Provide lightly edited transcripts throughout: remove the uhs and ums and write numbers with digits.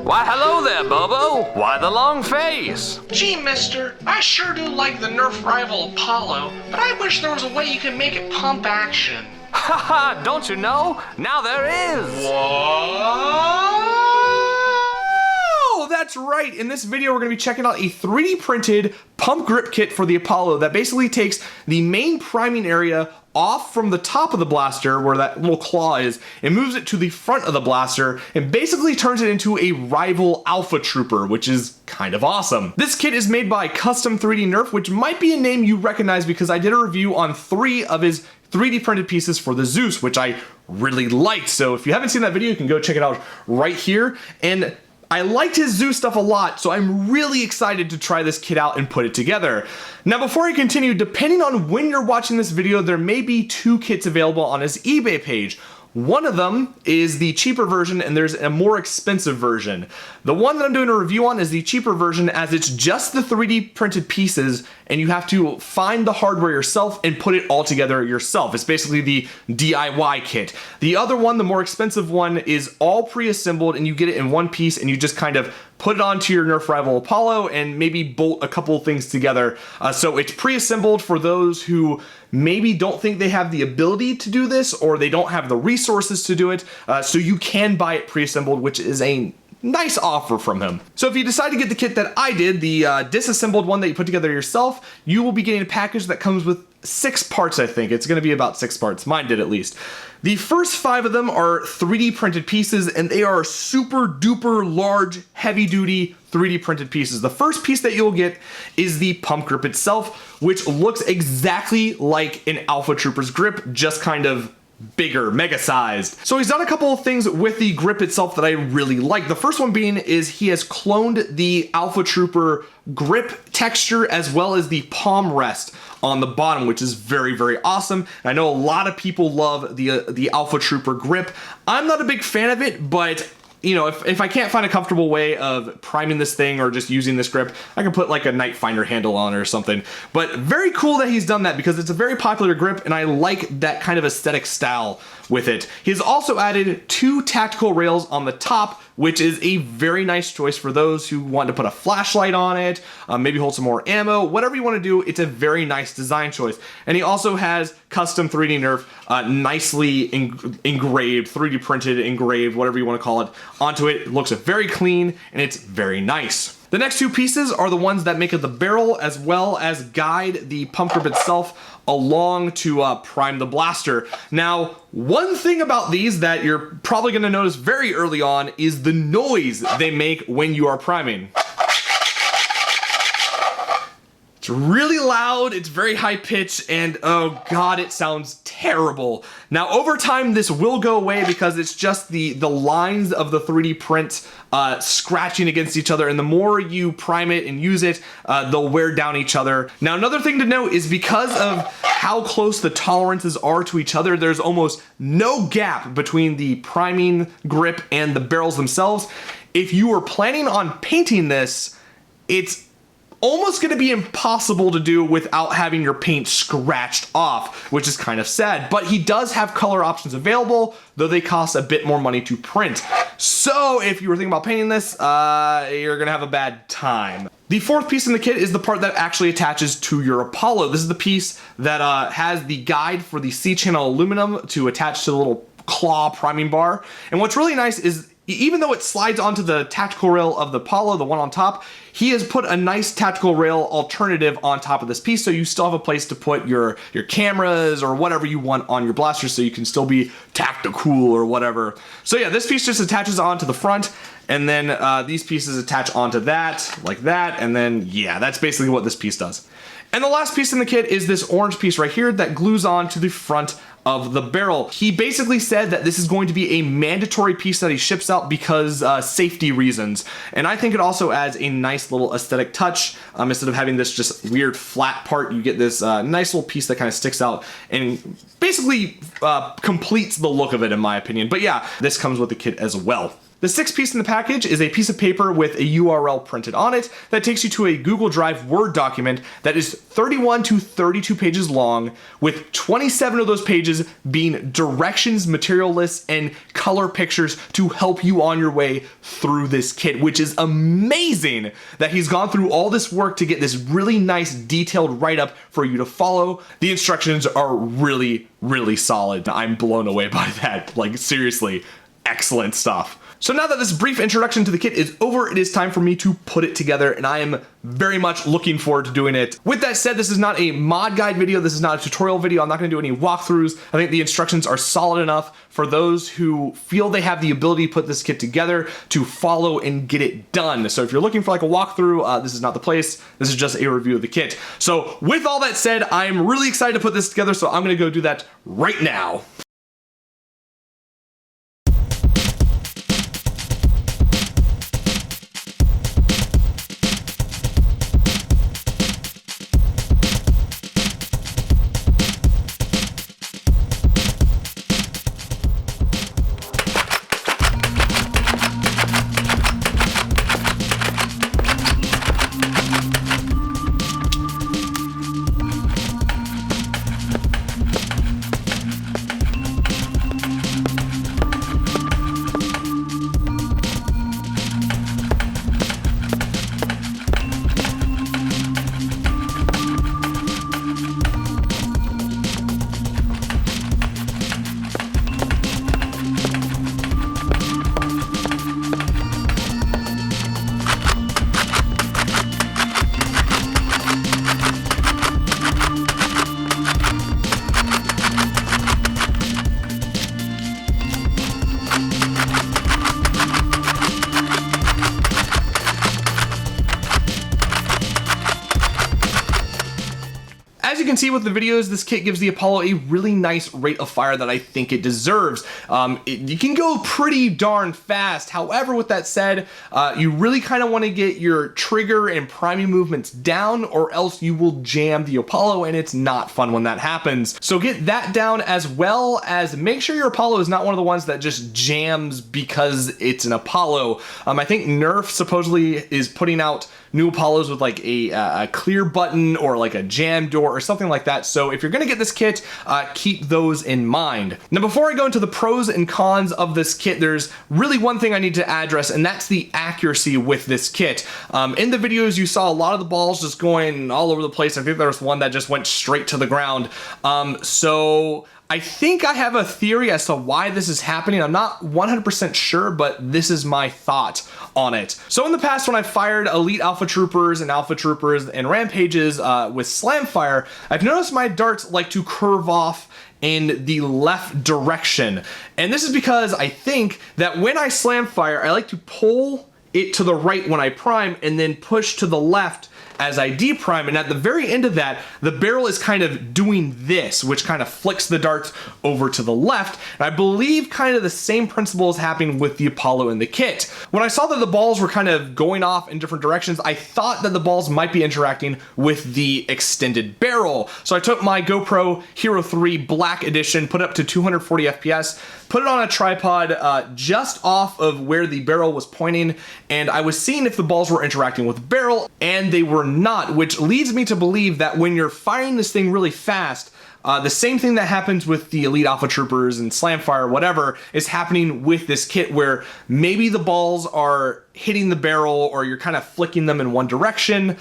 Why, hello there, Bobo. Why the long face? Gee, mister, I sure do like the Nerf Rival Apollo, but I wish there was a way you could make it pump action. Haha, don't you know? Now there is. Oh, that's right. In this video, we're going to be checking out a 3D printed pump grip kit for the Apollo that basically takes the main priming area off from the top of the blaster where that little claw is and moves it to the front of the blaster and basically turns it into a rival alpha trooper, which is kind of awesome. This kit is made by Custom 3D Nerf, which might be a name you recognize because I did a review on 3 of his 3D printed pieces for the Zeus, which I really liked. So if you haven't seen that video, you can go check it out right here. And I liked his Zeus stuff a lot, so I'm really excited to try this kit out and put it together. Now, before I continue, depending on when you're watching this video, there may be 2 kits available on his eBay page. One of them is the cheaper version, and there's a more expensive version. The one that I'm doing a review on is the cheaper version, as it's just the 3D printed pieces, and you have to find the hardware yourself and put it all together yourself. It's basically the DIY kit. The other one, the more expensive one, is all pre-assembled, and you get it in one piece, and you just kind of put it onto your Nerf Rival Apollo and maybe bolt a couple of things together. So it's pre-assembled for those who maybe don't think they have the ability to do this, or they don't have the resources to do it. So you can buy it pre-assembled, which is a nice offer from him. So if you decide to get the kit that I did, the disassembled one that you put together yourself, you will be getting a package that comes with 6 parts, I think. It's going to be about 6 parts. Mine did, at least. The first 5 of them are 3D printed pieces, and they are super duper large, heavy duty 3D printed pieces. The first piece that you'll get is the pump grip itself, which looks exactly like an Alpha Trooper's grip, just kind of bigger, mega sized. So he's done a couple of things with the grip itself that I really like. The first one being is he has cloned the Alpha Trooper grip texture as well as the palm rest on the bottom, which is very, very awesome. And I know a lot of people love the Alpha Trooper grip. I'm not a big fan of it, but you know, if I can't find a comfortable way of priming this thing or just using this grip, I can put like a Night Finder handle on it or something. But very cool that he's done that because it's a very popular grip and I like that kind of aesthetic style with it. He's also added 2 tactical rails on the top, which is a very nice choice for those who want to put a flashlight on it, maybe hold some more ammo, whatever you want to do. It's a very nice design choice. And he also has Custom 3D Nerf nicely engraved, 3D printed, engraved, whatever you want to call it, onto it. It looks very clean and it's very nice. The next 2 pieces are the ones that make up the barrel as well as guide the pump grip itself along to prime the blaster. Now, one thing about these that you're probably going to notice very early on is the noise they make when you are priming. It's really loud, it's very high pitched, and oh god, it sounds terrible. Now over time this will go away because it's just the lines of the 3D print scratching against each other, and the more you prime it and use it, they'll wear down each other. Now another thing to note is because of how close the tolerances are to each other, there's almost no gap between the priming grip and the barrels themselves. If you were planning on painting this, it's almost going to be impossible to do without having your paint scratched off, which is kind of sad. But he does have color options available, though they cost a bit more money to print. So if you were thinking about painting this, you're going to have a bad time. The 4th piece in the kit is the part that actually attaches to your Apollo. This is the piece that has the guide for the C-channel aluminum to attach to the little claw priming bar. And what's really nice is even though it slides onto the tactical rail of the Apollo, the one on top, he has put a nice tactical rail alternative on top of this piece, so you still have a place to put your cameras or whatever you want on your blaster, so you can still be tactical or whatever. So yeah, this piece just attaches onto the front, and then these pieces attach onto that, like that, and then yeah, that's basically what this piece does. And the last piece in the kit is this orange piece right here that glues on to the front of the barrel. He basically said that this is going to be a mandatory piece that he ships out because safety reasons. And I think it also adds a nice little aesthetic touch. Instead of having this just weird flat part, you get this nice little piece that kind of sticks out and basically completes the look of it, in my opinion. But yeah, this comes with the kit as well. The sixth piece in the package is a piece of paper with a URL printed on it that takes you to a Google Drive Word document that is 31 to 32 pages long, with 27 of those pages being directions, material lists, and color pictures to help you on your way through this kit, which is amazing that he's gone through all this work to get this really nice detailed write-up for you to follow. The instructions are really, really solid. I'm blown away by that. Like, seriously, excellent stuff. So now that this brief introduction to the kit is over, it is time for me to put it together, and I am very much looking forward to doing it. With that said, this is not a mod guide video, this is not a tutorial video, I'm not going to do any walkthroughs. I think the instructions are solid enough for those who feel they have the ability to put this kit together to follow and get it done. So if you're looking for like a walkthrough, this is not the place, this is just a review of the kit. So with all that said, I'm really excited to put this together, so I'm going to go do that right now. As you can see with the videos, this kit gives the Apollo a really nice rate of fire that I think it deserves. You can go pretty darn fast. However, with that said, you really kind of want to get your trigger and priming movements down, or else you will jam the Apollo, and it's not fun when that happens. So get that down, as well as make sure your Apollo is not one of the ones that just jams because it's an Apollo. I think Nerf supposedly is putting out new Apollos with like a clear button or like a jam door or something like that. So if you're gonna get this kit, keep those in mind. Now, before I go into the pros and cons of this kit, there's really one thing I need to address, and that's the accuracy with this kit. In the videos, you saw a lot of the balls just going all over the place. I think there was one that just went straight to the ground. So I think I have a theory as to why this is happening. I'm not 100% sure, but this is my thought on it. So in the past, when I fired Elite Alpha Troopers and Rampages with Slam Fire, I've noticed my darts like to curve off in the left direction. And this is because I think that when I Slam Fire, I like to pull it to the right when I prime and then push to the left as I deprime, and at the very end of that, the barrel is kind of doing this, which kind of flicks the darts over to the left. And I believe kind of the same principle is happening with the Apollo in the kit. When I saw that the balls were kind of going off in different directions, I thought that the balls might be interacting with the extended barrel. So I took my GoPro Hero 3 Black Edition, put it up to 240 FPS, put it on a tripod just off of where the barrel was pointing, and I was seeing if the balls were interacting with the barrel, and they were not, which leads me to believe that when you're firing this thing really fast, the same thing that happens with the Elite Alpha Troopers and Slamfire, whatever, is happening with this kit, where maybe the balls are hitting the barrel or you're kind of flicking them in one direction.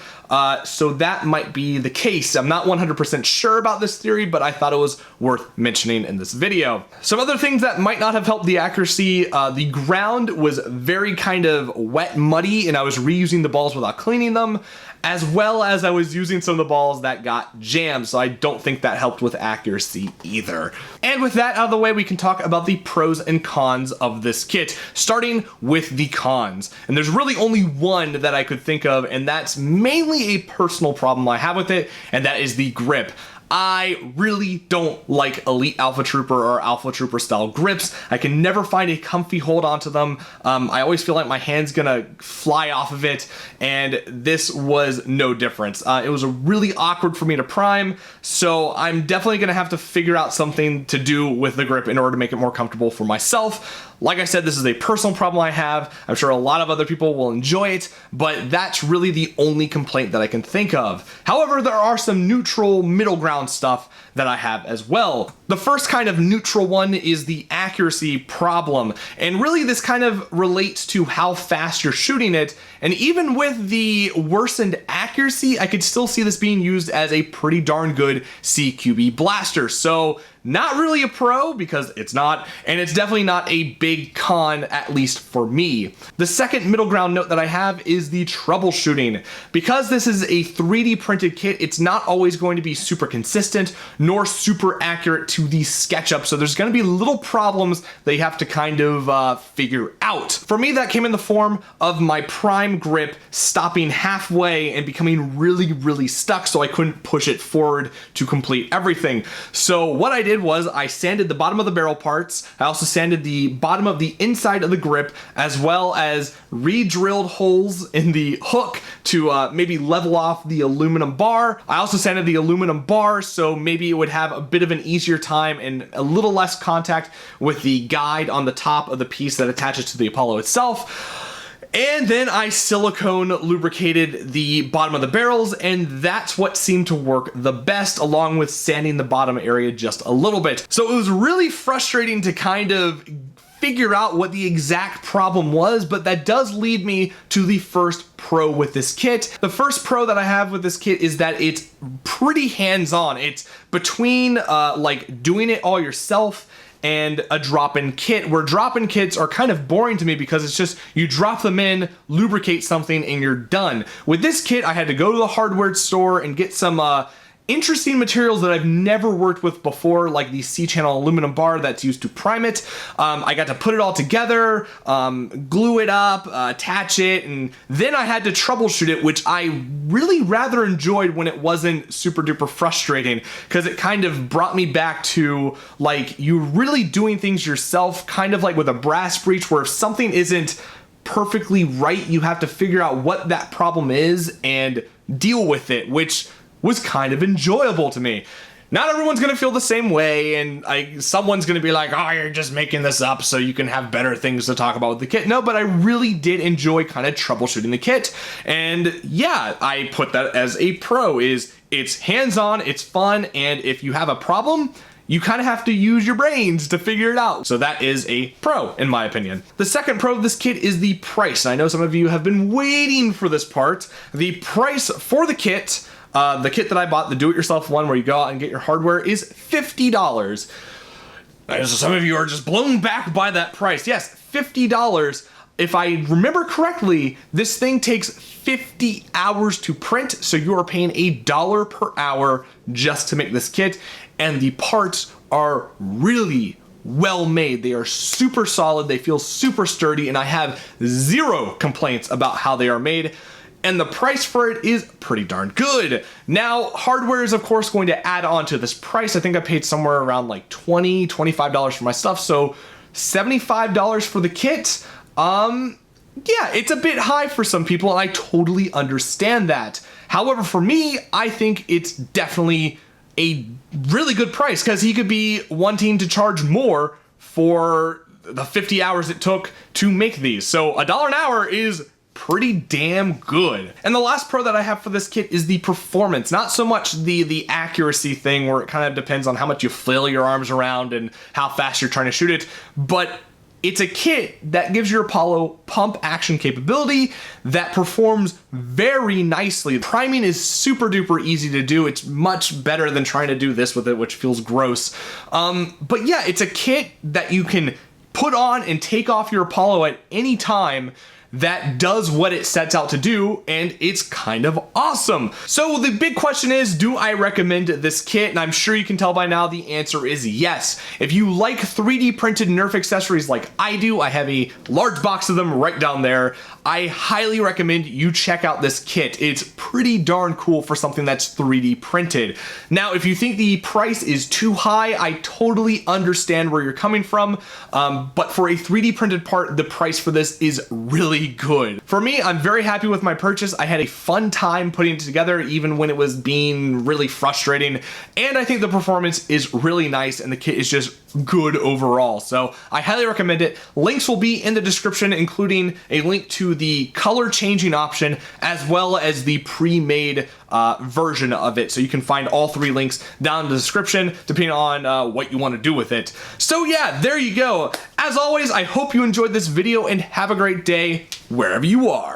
So that might be the case. I'm not 100% sure about this theory, but I thought it was worth mentioning in this video. Some other things that might not have helped the accuracy, the ground was very kind of wet, muddy, and I was reusing the balls without cleaning them, as well as I was using some of the balls that got jammed, so I don't think that helped with accuracy either. And with that out of the way, we can talk about the pros and cons of this kit, starting with the cons. And there's really only one that I could think of, and that's mainly a personal problem I have with it, and that is the grip. I really don't like Elite Alpha Trooper or Alpha Trooper style grips. I can never find a comfy hold onto them. I always feel like my hand's gonna fly off of it, and this was no difference. It was really awkward for me to prime, so I'm definitely gonna have to figure out something to do with the grip in order to make it more comfortable for myself. Like I said, this is a personal problem I have. I'm sure a lot of other people will enjoy it, but that's really the only complaint that I can think of. However, there are some neutral middle ground stuff that I have as well. The first kind of neutral one is the accuracy problem, and really this kind of relates to how fast you're shooting it, and even with the worsened accuracy, I could still see this being used as a pretty darn good CQB blaster. So not really a pro, because it's not, and it's definitely not a big con, at least for me. The second middle ground note that I have is the troubleshooting. Because this is a 3D printed kit, it's not always going to be super consistent, nor super accurate to the SketchUp, so there's going to be little problems that you have to kind of figure out. For me, that came in the form of my prime grip stopping halfway and becoming really stuck, so I couldn't push it forward to complete everything. So what I did was I sanded the bottom of the barrel parts. I also sanded the bottom of the inside of the grip, as well as re-drilled holes in the hook to maybe level off the aluminum bar. I also sanded the aluminum bar so maybe it would have a bit of an easier time and a little less contact with the guide on the top of the piece that attaches to the Apollo itself. And then I silicone lubricated the bottom of the barrels, and that's what seemed to work the best, along with sanding the bottom area just a little bit. So it was really frustrating to kind of figure out what the exact problem was, but that does lead me to the first pro with this kit. The first pro that I have with this kit is that it's pretty hands-on. It's between like doing it all yourself and a drop-in kit, where drop-in kits are kind of boring to me because it's just you drop them in, lubricate something, and you're done. With this kit, I had to go to the hardware store and get some interesting materials that I've never worked with before, like the C-channel aluminum bar that's used to prime it. I got to put it all together, glue it up, attach it, and then I had to troubleshoot it, which I really rather enjoyed when it wasn't super duper frustrating, because it kind of brought me back to like you really doing things yourself, kind of like with a brass breech, where if something isn't perfectly right, you have to figure out what that problem is and deal with it, which was kind of enjoyable to me. Not everyone's gonna feel the same way, and someone's gonna be like, oh, you're just making this up so you can have better things to talk about with the kit. No, but I really did enjoy kind of troubleshooting the kit. And yeah, I put that as a pro, is it's hands-on, it's fun, and if you have a problem, you kind of have to use your brains to figure it out. So that is a pro, in my opinion. The second pro of this kit is the price. I know some of you have been waiting for this part. The price for the kit that I bought, the do-it-yourself one where you go out and get your hardware, is $50. Some of you are just blown back by that price. Yes, $50. If I remember correctly, this thing takes 50 hours to print, so you are paying $1 per hour just to make this kit, and the parts are really well made. They are super solid, they feel super sturdy, and I have zero complaints about how they are made. And the price for it is pretty darn good. Now, hardware is of course going to add on to this price. I think I paid somewhere around like $20, $25 for my stuff, so $75 for the kit. Yeah, it's a bit high for some people, and I totally understand that. However, for me, I think it's definitely a really good price, because he could be wanting to charge more for the 50 hours it took to make these. So $1 an hour is pretty damn good. And the last pro that I have for this kit is the performance. Not so much the accuracy thing, where it kind of depends on how much you flail your arms around and how fast you're trying to shoot it, but it's a kit that gives your Apollo pump action capability that performs very nicely. Priming is super duper easy to do. It's much better than trying to do this with it, which feels gross. But yeah, it's a kit that you can put on and take off your Apollo at any time that does what it sets out to do, and it's kind of awesome. So the big question is, do I recommend this kit? And I'm sure you can tell by now the answer is yes. If you like 3D printed Nerf accessories like I do, I have a large box of them right down there. I highly recommend you check out this kit. It's pretty darn cool for something that's 3D printed. Now, if you think the price is too high, I totally understand where you're coming from, but for a 3D printed part, the price for this is really good. For me, I'm very happy with my purchase. I had a fun time putting it together, even when it was being really frustrating, and I think the performance is really nice, and the kit is just good overall. So I highly recommend it. Links will be in the description, including a link to the color changing option as well as the pre-made version of it. So you can find all three links down in the description depending on what you want to do with it. So yeah, there you go. As always, I hope you enjoyed this video and have a great day wherever you are.